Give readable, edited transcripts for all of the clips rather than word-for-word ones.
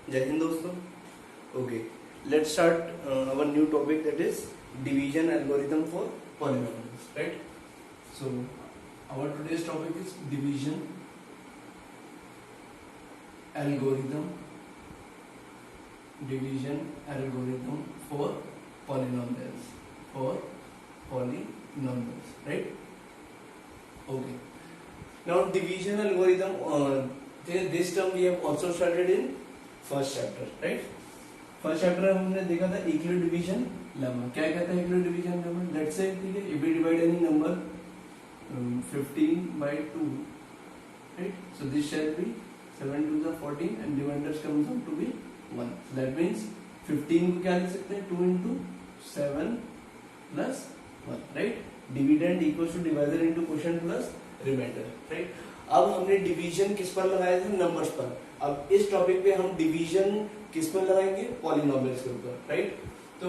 जय हिंद दोस्तों. Okay, let's start our new topic, that is division algorithm for polynomials, right? So our today's topic is division algorithm for polynomials, right? Okay, now division algorithm, this term we have also studied in first chapter, right? First chapter में हमने देखा था Euclid division lemma. क्या कहता है Euclid division lemma? Let's say ठीक है, if we divide any number 15 by 2, right? So this shall be 7 to the 14 and dividers comes out to be 1. So that means 15 को क्या लिख सकते हैं? 2 into 7 plus 1, right? Dividend equals to divisor into quotient plus remainder, right? अब हमने division किस पर लगाया था? नंबर्स पर. अब इस टॉपिक पे हम डिवीजन किस पर लगाएंगे? पॉलिनोमियल्स के ऊपर, राइट? तो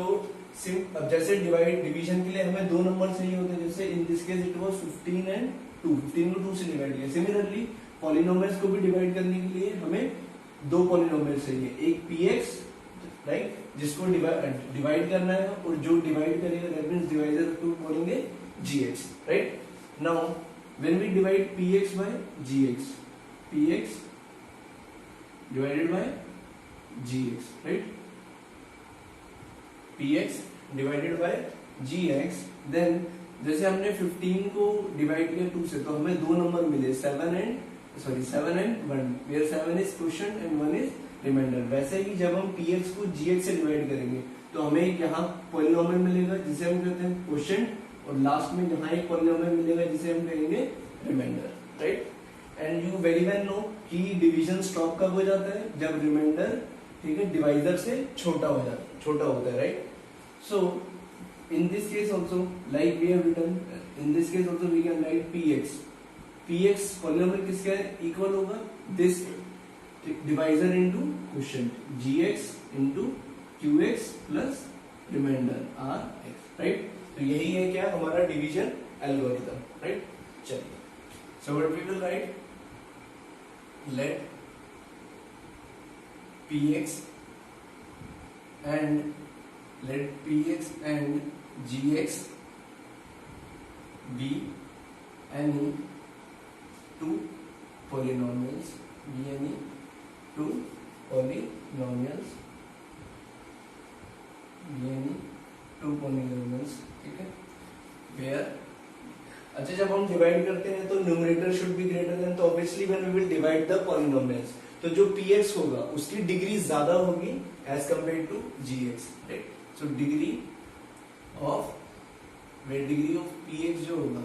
अब जैसे डिवीजन के लिए हमें दो नंबर चाहिए होते हैं, जैसे इन this case it was 15 and 2. 15 को 2 से डिवाइड किया. सिमिलरली पॉलिनोमियल्स को भी डिवाइड करने के लिए हमें दो पॉलिनोमियल्स चाहिए, एक px, राइट, जिसको डिवाइड करना है, और जो डिवाइड करेगा दैट मींस डिवाइजर को बोलेंगे gx, right? Now when we divide px by gx, px divided by gx, right? px divided by gx, then जैसे हमने 15 को डिवाइड किया 2 से, तो हमें दो नंबर मिले 7 and 1, where 7 is quotient and 1 is remainder. वैसे ही जब हम px को gx से डिवाइड करेंगे तो हमें यहाँ पॉलिनोमियल मिलेगा जिसे हम कहते हैं क्वोशिएंट, और लास्ट में यहाँ एक पॉलिनोमियल मिलेगा जिसे हम कहेंगे reminder, right? And you very well know कि डिवीजन स्टॉप कब हो जाता है? जब रिमाइंडर, ठीक है, डिवाइजर से छोटा होता है, right? So in this case also, like we have written, in this case also we can write px polynomial किसका है? इक्वल होगा this divisor into quotient gx into qx plus reminder rx, right? तो यही है क्या हमारा division algorithm, right? चलिए, so what we will write, let px and gx be any two polynomials, ठीक है? where, अच्छा, जब हम डिवाइड करते हैं तो numerator should be greater than, तो obviously when we will divide the polynomials, तो जो px होगा उसकी डिग्री ज्यादा होगी as compare to gx, right? So degree of px जो होगा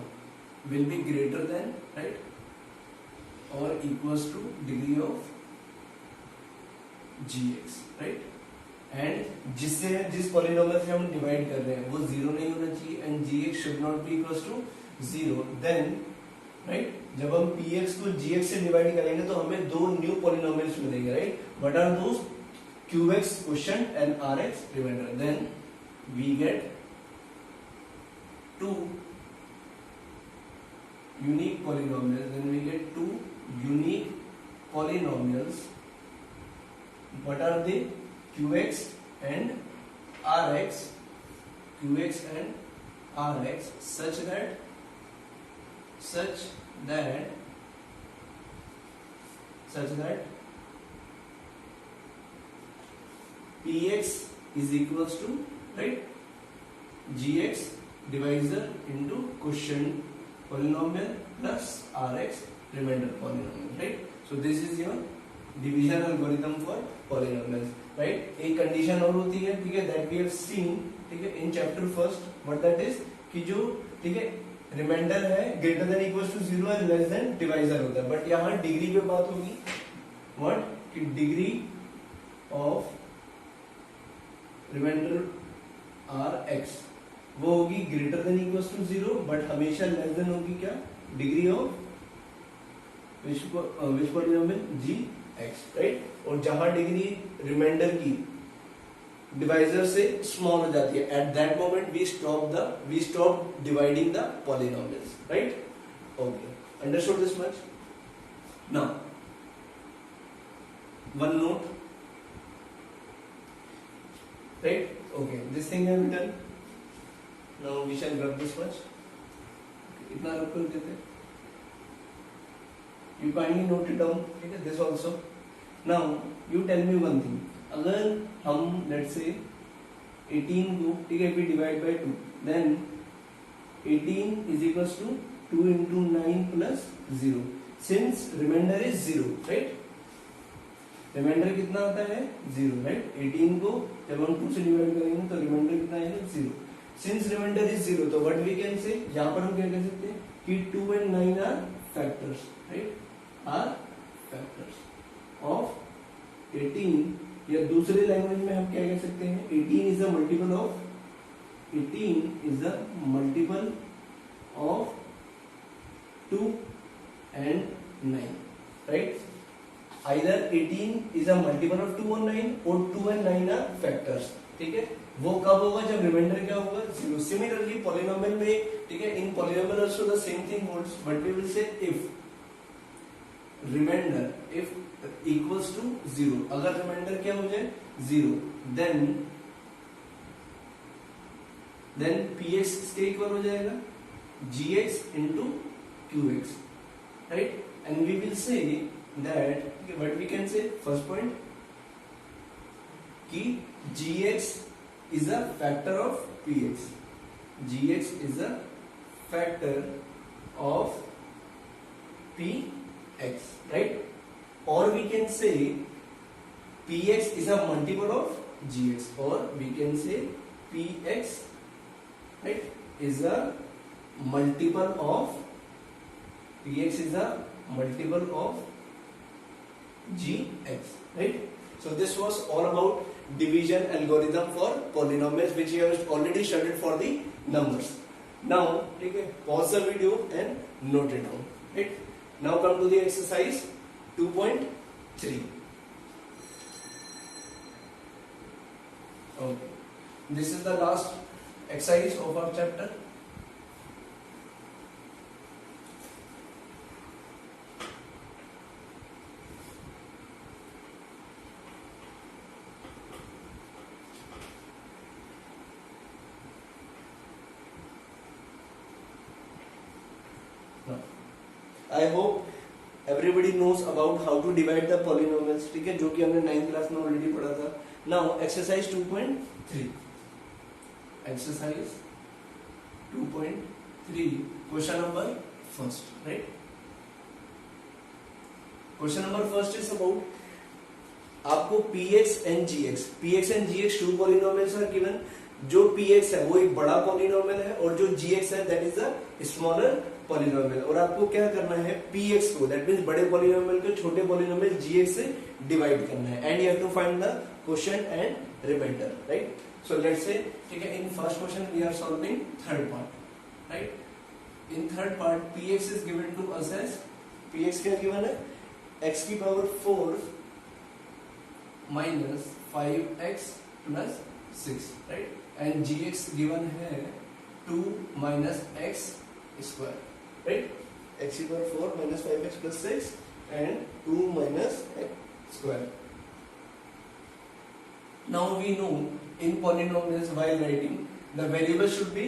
will be greater than, right, और equals to degree of gx, right? And जिस पॉलिनोमियल से हम डिवाइड कर रहे हैं वो जीरो नहीं होना चाहिए, and gx should not be equals to 0. Then, right, जब हम px को gx से डिवाइड करेंगे तो हमें दो न्यू पॉलिनोमियल्स मिलेंगे, right? What are those? qx quotient and rx reminder. Then we get two unique polynomials. What are they? qx and rx, such that px is equals to, right, gx divisor into quotient polynomial plus rx remainder polynomial, right? So this is your division algorithm for polynomials, right? एक condition और होती है, ठीक है, that we have seen, ठीक है, in chapter first, what that is, कि जो, ठीक है, रिमाइंडर है greater than equals to 0 and less than divisor होता है, बट यहाँ डिग्री पे बात होगी. व्हाट? कि डिग्री ऑफ रिमाइंडर rx वो होगी greater than equals to 0, but हमेशा लेस देन होगी क्या? Degree of which polynomial gx, right? और जहां डिग्री रिमाइंडर की डिवाइजर से स्मॉल हो जाती है, at that moment we stop dividing the polynomials, right? Okay, understood this much? Now one note, right? Okay, this thing I have done. Now we shall grab this much. इतना रख कर देते. You kindly note it down. ठीक है, this also. Now you tell me one thing. अगर हम let's say 18 को ठीक है we divide by 2, then 18 is equals to 2 into 9 plus 0. Since remainder is 0, right? Reminder कितना आता है 0, राइट? 18 को जब हम 2 से डिवाइड करेंगे तो रिमाइंडर कितना आएगा 0. सिंस रिमाइंडर इज 0, तो व्हाट वी कैन से, यहाँ पर हम क्या कह सकते हैं कि 2 and 9 are factors, right? Are factors of 18, या दूसरे लैंग्वेज में हम क्या कह सकते हैं, 18 is a multiple of 2 and 9, right? Either 18 is a multiple of 2 and 9 or 2 and 9 are factors. ठीक है, वो कब होगा जब रिमाइंडर क्या होगा 0. सिमिलरली पॉलिनोमियल में, ठीक है, in polynomial also the same thing holds, but we will say if remainder if equals to 0, अगर रिमाइंडर क्या हो जाए 0, देन px किसके इक्वल हो जाएगा gx into qx, right? And we will say that what we can say, first point कि gx is a factor of px, gx is a factor of px, right? Or we can say px is a multiple of gx, or we can say px, right, is a multiple of px is a multiple of gx, right? So this was all about division algorithm for polynomials, which you have already studied for the numbers. Now ठीक है, pause the video and note it down, right? Now come to the exercise 2.3. Okay, this is the last exercise of our chapter. I hope everybody knows about how to divide the polynomials, ठीक है, जो कि हमने 9th class में already पढ़ा था. Now exercise 2.3. Exercise 2.3, question number first, right? Question number first is about आपको px and gx two polynomials are given. जो px है वो एक बड़ा पॉलिनोमियल है और जो gx है that is a smaller polynomial, और आपको क्या करना है px को, दैट मींस बड़े पॉलिनोमियल को छोटे पॉलिनोमियल gx से डिवाइड करना है, and you have to find the quotient and reminder, right? So let's say, ठीक है, in first question we are solving third part, right? In third part px is given to us as, px क्या given है, x की power 4 minus 5x plus 6, right? And gx given है 2 minus x square, right? x की power 4 minus 5x plus 6 and 2 minus x square. Now we know in polynomials while writing the variable should be,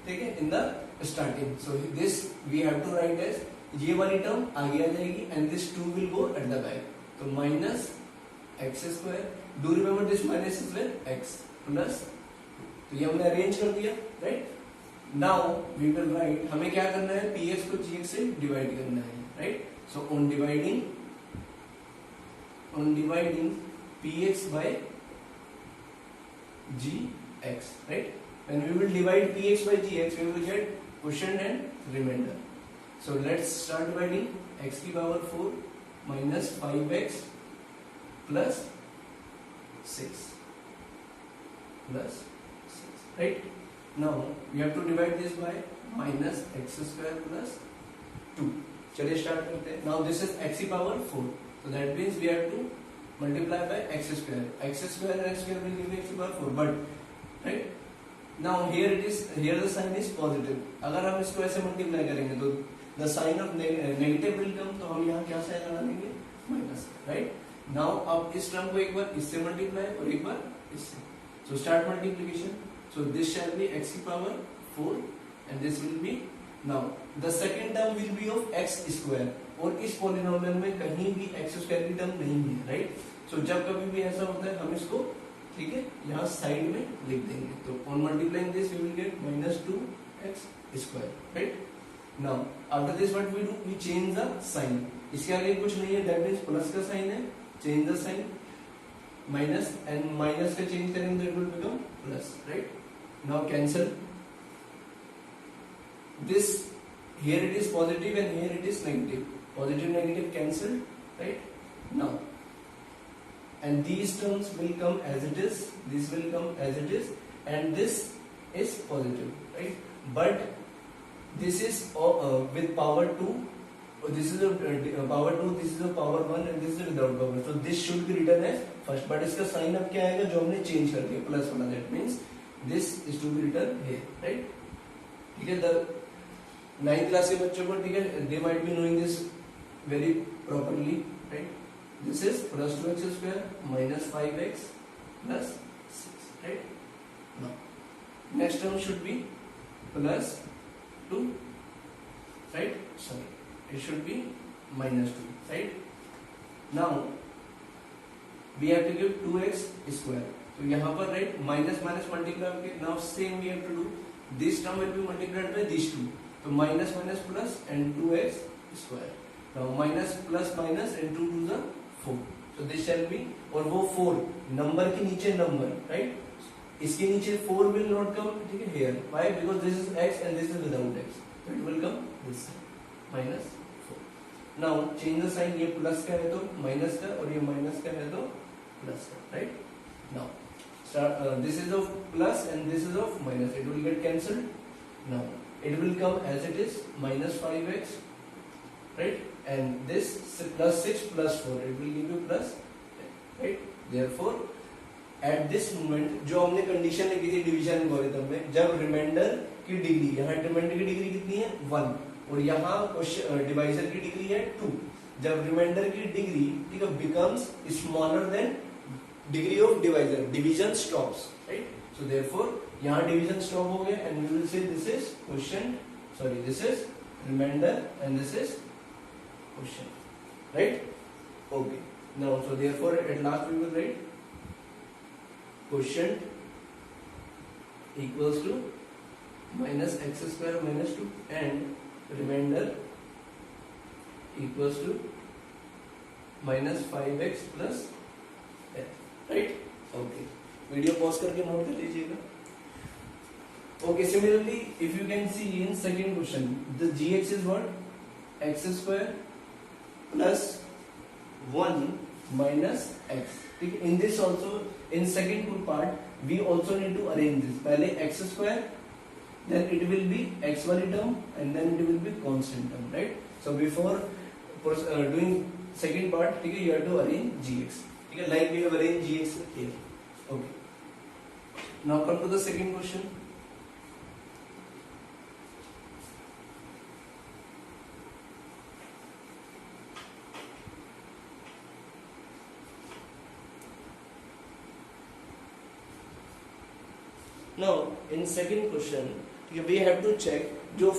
ठीक है, in the starting. So this we have to write as, ये वाली term आगे आ जाएगी and this 2 will go at the back. तो minus x square, do remember this minus is with x plus, तो ये हमने अरेंज कर दिया, right? Now we will write, हमें क्या करना है, px को gx से डिवाइड करना है, right? So on dividing px by gx, right? When we will divide px by gx, we will get quotient and remainder. So let's start dividing. X की power 4 minus 5x plus 6 plus 6, right? Now we have to divide this by minus x square plus 2. चलिए start करते हैं. Now this is x की power 4, so that means we have to multiply by x square. X square and x square will give me x की power 4, but right? Now here it is, here the sign is positive. अगर हम इसको ऐसे multiply करेंगे तो the sign of negative will come, तो हम यहाँ क्या साइन लगा देंगे, माइनस, राइट? नाउ अब इस टर्म को एक बार इससे मल्टीप्लाई और एक बार इससे. So start multiplication. So this shall be x की power 4 and this will be, now the second term will be of x square, और इस पॉलिनोमियल में कहीं भी x स्क्वायर की टर्म नहीं है, राइट. सो जब कभी भी ऐसा होता है हम इसको, ठीक है, यहाँ साइड में लिख देंगे. तो on multiplying this we will get -2x square, right. Now after this what we do, we change the sign. इसके आगे कुछ नहीं है, दैट मींस प्लस का साइन है, change the sign, minus and minus का चेंज करेंगे तो it will become plus, right. Now cancel this, here it is positive and here it is negative, positive negative cancel, right. Now and these terms will come as it is, this will come as it is, and this is positive, right. But this is with power 2, this is a power 2, this is a power 1 and this is without power, so this should be written as first, but इसका sign अब क्या आएगा जो हमने change कर दिया plus वाला, that means this is to be written here, right. ठीक है. द 9th क्लास के बच्चों को, ठीक है, they might be knowing this very properly, right. This is plus 2x square minus 5x plus 6, right. Now next term should be plus 2, right. Sorry, it should be minus 2, right. Now we have to give 2x square. तो यहाँ पर, right, minus minus multiply होके, now same we have to do, this term will be multiplied by these two. तो minus minus plus and 2x square. Now minus plus minus and 2 to the 4. So this shall be, और वो 4 number के नीचे number, right. इसके नीचे 4 will not come, ठीक है, here. Why? Because this is x and this is without x, so it will come this minus 4. Now change the sign, ये plus का है तो माइनस का, और ये माइनस का है तो प्लस का, right. Now this is of plus and this is of minus, it will get cancelled. Now it will come as it is, minus 5x, right, and this plus 6 plus 4, it will give you plus 10, right. Therefore at this moment जो हमने condition लिखी थी division algorithm में, जब reminder की degree, यहाँ reminder की degree कितनी है 1 और यहाँ डिवाइजर की डिग्री है 2, जब रिमाइंडर की डिग्री, ठीक है, becomes smaller than degree of divisor, division stops, right. So therefore यहाँ डिवीजन स्टॉप हो गया and we will say this is question, sorry this is reminder and this is question, right. Okay. Now so therefore at last we will write question equals to minus x square minus 2 and reminder equals to minus 5x plus, right. Okay. Video pause करके note कर लीजिएगा. Okay. Similarly if you can see in second question, the gx is what, x square plus 1 minus x, ठीक है. In this also, in second part we also need to arrange this. पहले x square, then it will be x वाली term and then it will be constant term, right. So before doing second part, ठीक है, you have to arrange gx, ठीक है, like we have arranged gx here. Okay. Now come to the second question. Now in second question we have to check जो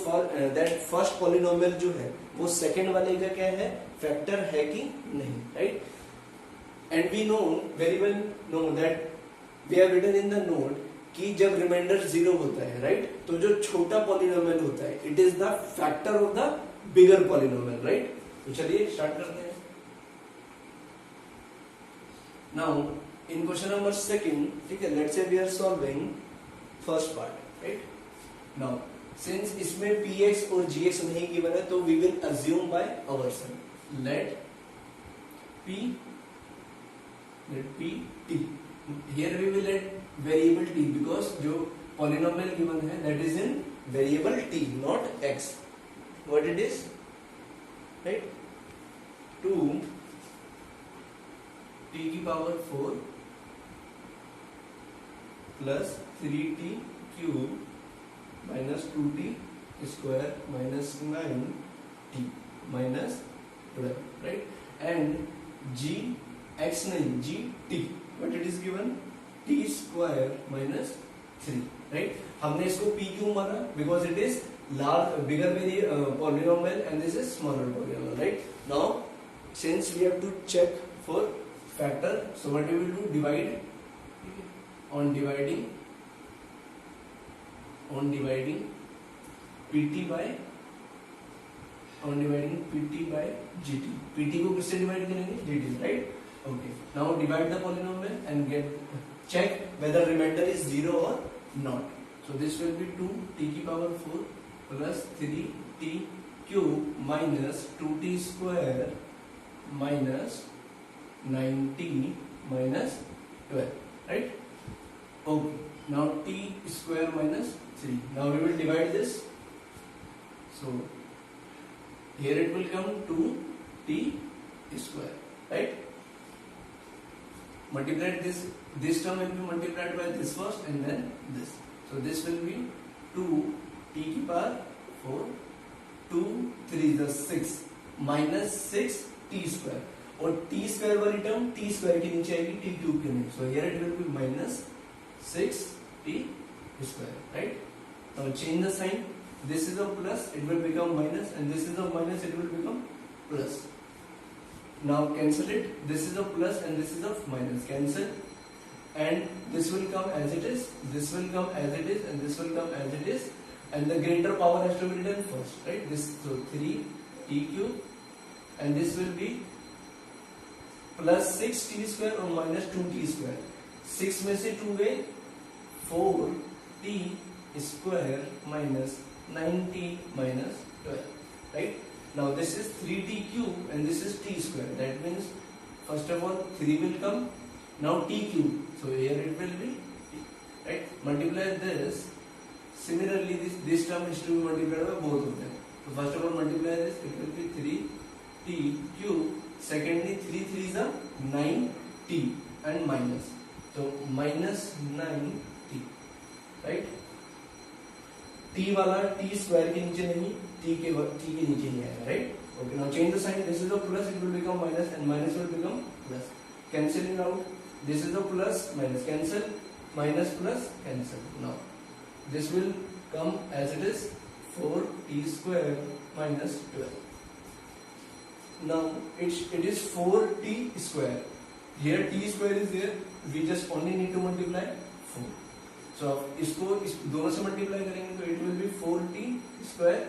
that first polynomial जो है वो second वाले का क्या है, फैक्टर है कि नहीं, right. And we know very well know that we have written in the note कि जब रिमाइंडर 0 होता है, राइट, तो जो छोटा पॉलिनोमियल होता है it is the factor of the bigger polynomial, right. तो चलिए स्टार्ट करते हैं. Now in question number second, ठीक है, let's say we are solving first part, right. Now since इसमें px और gx नहीं गिवन है तो we will assume by ourself, let p t. Here we will let variable t because जो polynomial given है that is in variable t, not x. What it is, right? 2 t की power 4 plus 3t cube minus 2t square minus 9t minus 12, right? And g x नहीं g t, what it is given, t T square minus 3, right. हमने इसको P क्यों माना? Because it is large bigger polynomial and this is smaller polynomial, right? Now since we have to check for factor, so what we will do, divide on dividing pt by gt. pt को किससे divide करेंगे? gt, right? Okay, now divide the polynomial and check whether remainder is 0 or not. So this will be 2 t की power 4 plus 3t cube minus 2t square minus 9t minus 12, right? Okay, now t square minus 3. Now we will divide this. So here it will come 2t square, right? Multiply this term will be multiplied by this first and then this. So this will be 2 t की power 4, 2 3 is 6 minus 6 t square, और t square वाली term t square के नीचे आएगी t cube के नीचे. So here it will be minus 6 t square, right? Now change the sign. This is a plus, it will become minus, and this is a minus, it will become plus. Now cancel it. This is a plus and this is a minus. Cancel, and this will come as it is. This will come as it is, and this will come as it is. And the greater power has to be written first, right? This, so 3 t cube, and this will be plus 6 t square or minus 2 t square. 6 में से 2 गए, 4 t square minus 9t minus 12, right? Now this is 3t cube and this is t square. That means first of all 3 will come. Now t cube. So here it will be t, right? Multiply this. Similarly, this term is to be multiplied by both of them. So first of all, multiply this. It will be 3t cube. Secondly, 3 3 is a 9t and minus. So minus 9t, right? t वाला t square के नीचे नहीं, t के नीचे नहीं आएगा, right? Okay. Now change the sign. This is a plus. It will become minus, and minus will become plus. Cancel it out. This is a plus, minus. Cancel. Minus plus. Cancel. Now this will come as it is, 4t square minus 12. Now it is 4t square. Here t square is there. We just only need to multiply 4. So इसको इस दोनों से multiply करेंगे तो it will be 4t square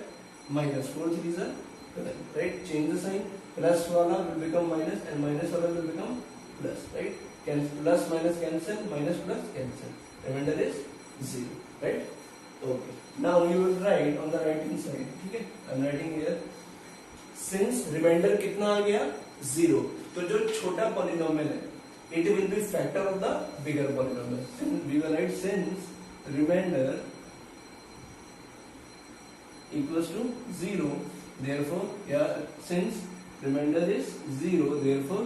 minus 4 3 is 12, right? Change the sign. Plus वाला will become minus and minus वाला will become plus, right? Plus minus cancel, minus plus cancel. Remainder is 0. Right? Okay. Now you will write on the right hand side. ठीक है? I'm writing here. Since remainder कितना आ गया? 0. तो जो छोटा polynomial है, it will be factor of the bigger polynomial. And we will write since remainder equals to 0. Therefore, since remainder is 0, therefore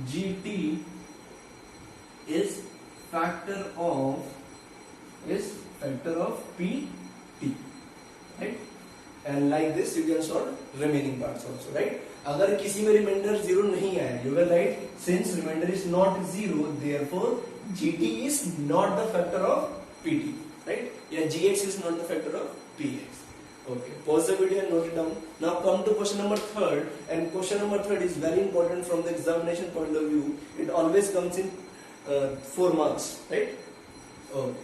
GT is factor of PT, right? And like this you can solve remaining parts also, right? अगर किसी में remainder 0 नहीं आया, you will write since remainder is not 0, therefore GT is not the factor of PT, right? Yeah, GX is not the factor of PX. Okay, pause the video and note it down. Now come to question number 3rd, and question number 3rd is very important from the examination point of view. It always comes in 4 marks, right? Okay.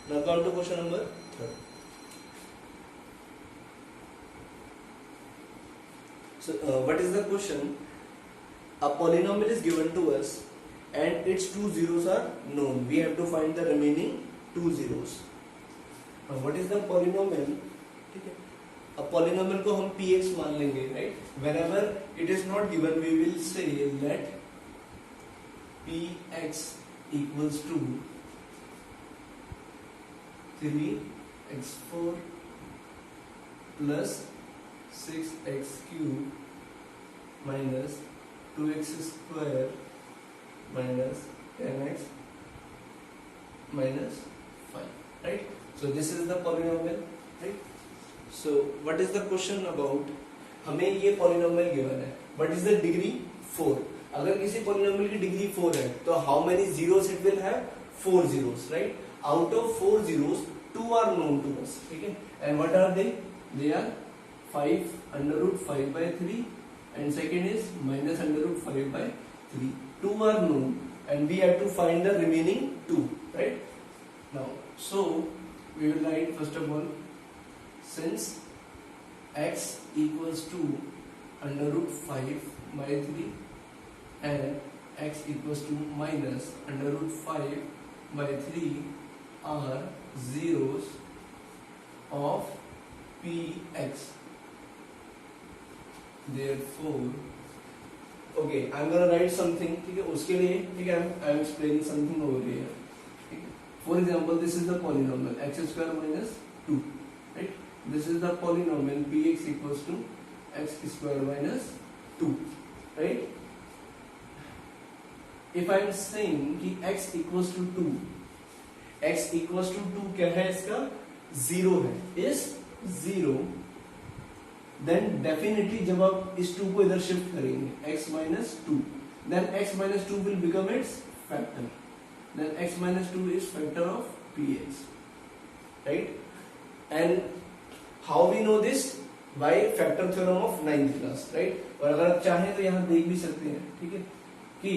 Now come to question number 3rd. So what is the question? A polynomial is given to us and its 2 zeros are known. We have to find the remaining 2 zeros. Now what is the polynomial? A polynomial को हम px मान लेंगे, right? Whenever it is not given, we will say let px equals to 3x4 plus 6x cube minus 2x square minus 10x minus 5, right? So this is the polynomial, right? So what is the question about? हमें ये polynomial given है, what is the degree? 4. अगर किसी polynomial की degree 4 है तो how many zeros it will have? 4 zeros, right? Out of 4 zeros 2 are known to us, ठीक है? And what are they? They are 5 under root 5 by 3 and second is minus under root 5 by 3. 2 are known and we have to find the remaining 2, right? Now so we will write first of all, since x equals to under root 5 by 3 and x equals to minus under root 5 by 3 are zeros of px. Therefore, okay, I'm gonna write something, ठीक है? उसके लिए, ठीक है, I'm explaining something over here. ठीक है? For example, this is the polynomial x square minus 2, right? This is the polynomial px equals to x square minus 2, right? If I'm saying कि x equals to 2, x equals to 2 क्या है इसका? 0 है, is 0. Then definitely जब आप इस 2 को इधर शिफ्ट करेंगे x minus 2, then x minus 2 will become its factor. Then x minus 2 is factor of px, right? And how we know this? By factor theorem of 9th class, right? और अगर आप चाहें तो यहाँ देख भी सकते हैं, ठीक है, कि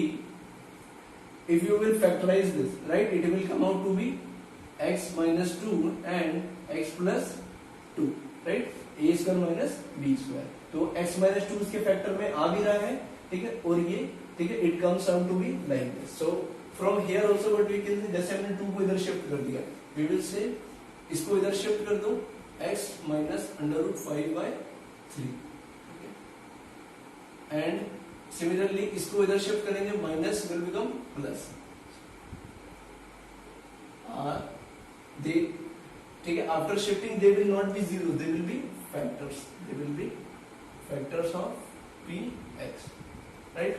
if you will factorize this, right, it will come out to be x minus 2 and x plus 2, right? a square minus b square. तो x माइनस 2 इसके फैक्टर में आ भी रहा है, ठीक है, और ये, ठीक है, it comes out to be like this. So from here also what we can say, जैसे हमने 2 को इधर शिफ्ट कर दिया, वी विल से इसको इधर शिफ्ट कर दो x minus under root 5 by 3, and similarly इसको इधर शिफ्ट करेंगे, minus will become plus. They, ठीक है, after shifting they will not be zero, they will be factors. They will be factors of px, right?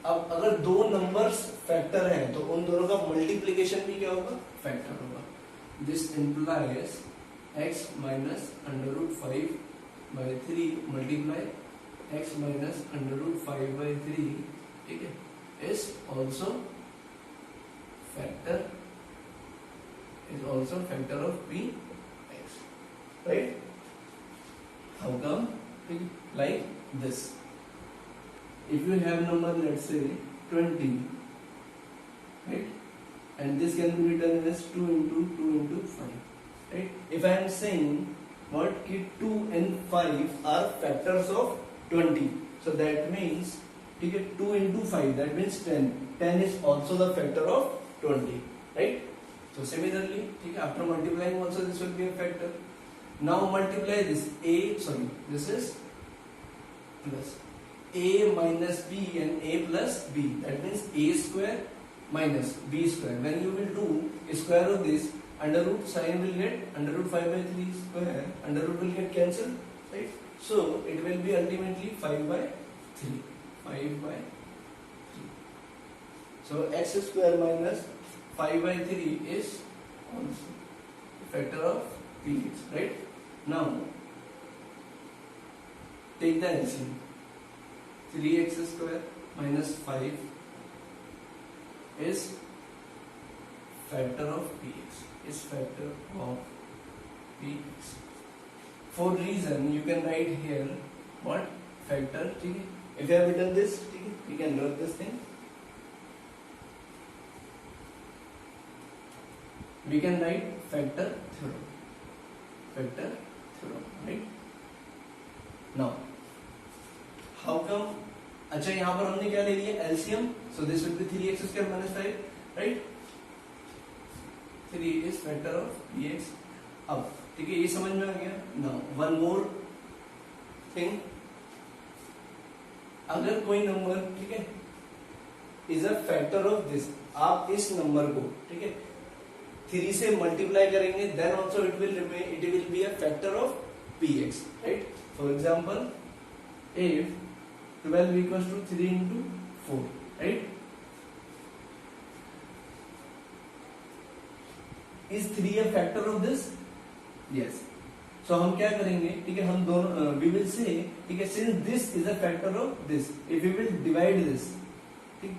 अब अगर दो numbers factor हैं तो उन दोनों का मल्टीप्लिकेशन भी क्या होगा? फैक्टर होगा. This implies x minus under root 5 by 3 multiply x minus under root 5 by 3, ठीक है, is also factor of px, right? How come? Like this. If you have number, let's say 20, right, and this can be written as 2 into 5, right? If I am saying what, 2 and 5 are factors of 20, so that means, ठीक है, 2 into 5, that means 10. 10 is also the factor of 20, right? So similarly, ठीक है, after multiplying also this will be a factor. Now multiply this this is plus a minus b and a plus b, that means a square minus b square. When you will do square of this, under root sign will get under root 5 by 3 square, under root will get cancelled, right? So it will be ultimately 5 by 3. So x square minus 5 by 3 is also factor of px, right? Now take the LCM. 3x square minus 5 is factor of px. Is factor of px. For reason you can write here what factor. ठीक है? If you have written this, ठीक है, we can write this thing. We can write factor theorem. Factor theorem, right? Now, how come? अच्छा, यहाँ पर हमने क्या ले लिया? LCM. So this will be 3x square minus 5, right? 3 is factor of px. अब ठीक है, ये समझ में आ गया. Now one more thing. अगर कोई नंबर, ठीक है, is a factor of this, आप इस नंबर को, ठीक है, 3 से मल्टीप्लाई करेंगे, then also it will be a factor of px, right? For example, if 12 equals to 3 into 4, right? Is 3 a factor of this? Yes. So हम क्या करेंगे, ठीक है, हम दोनों वी विल से, ठीक है, since this is a factor of this, if we will divide this, ठीक,